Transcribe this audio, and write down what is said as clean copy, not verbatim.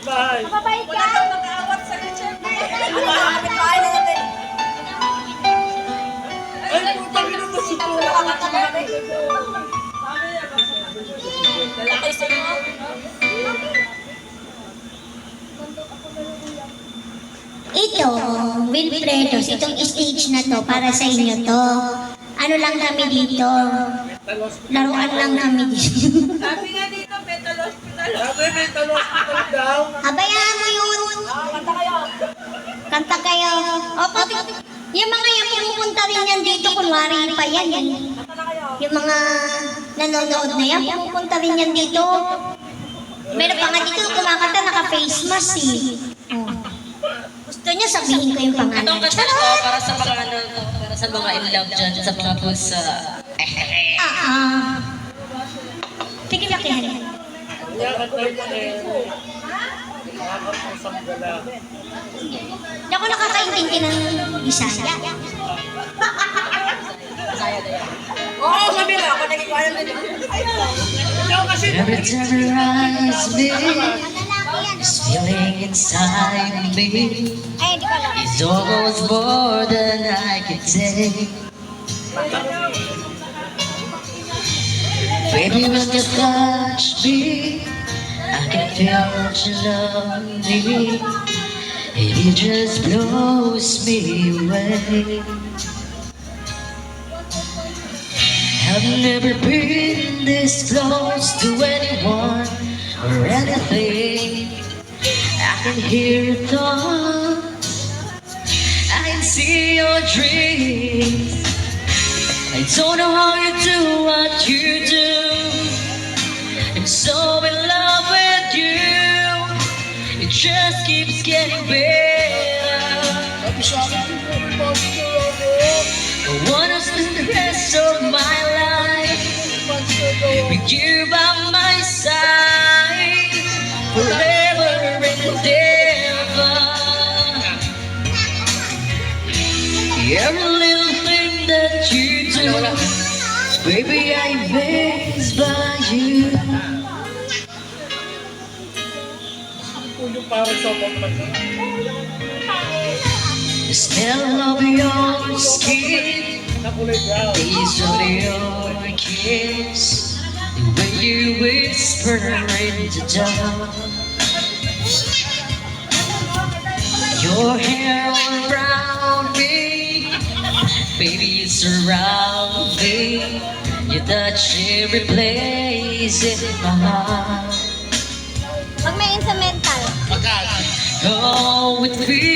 kapitbahay. Mababait Wala yan. kang mag-aawat sa kitchen. Kapit-bahay na natin. Ay, putang ina mo si Tula. Lalaki sa inyo. Ito, Wilfredos, itong stage na to, para sa inyo to. Ano lang kami dito? Laruan lang kami dito. Sabi nga dito, mental hospital. Sabi, may hospital daw. Habayaan mo yun. Kanta kayo. Kanta kayo. Opo, yung mga yan, pumunta rin yan dito, kunwari pa yan. Kanta na kayo. Yung mga nanonood na yan, pupunta rin yan dito. Meron pa nga dito, kumakanta, naka-face mask eh. Oh. Gusto niya sabihin ko yung pangalan. Itong kanta ko para sa mga ano, para sa mga in love dyan, sa mga pusa. Tigil ako yan. Kaya kantay mo na yun. Nakakapusang gala. Hindi ako nakakaintindi ng Bisaya. Oo, sabi mo. Ako naging kaya na dito. Every time your eyes meet, this feeling inside me Ay, di ko alam. is almost more than I can take. Baby, when you touch me, I can feel that you love me, and it just blows me away. I've never been this close to anyone or anything. I can hear your thoughts, I can see your dreams. I don't know how you do what you do. I'm so in love with you. It just keeps getting better. I wanna spend the rest of my life with you by my side, forever and ever. Every little thing that you do, baby, I'm amazed by you. Puno para sa mga The smell of your skin, na kulay brown. the taste of your kiss, the way you whisper into dawn. Your hair all around me, baby, you surround me. You touch every place in my heart. Pag may instrumental. Oh, it feels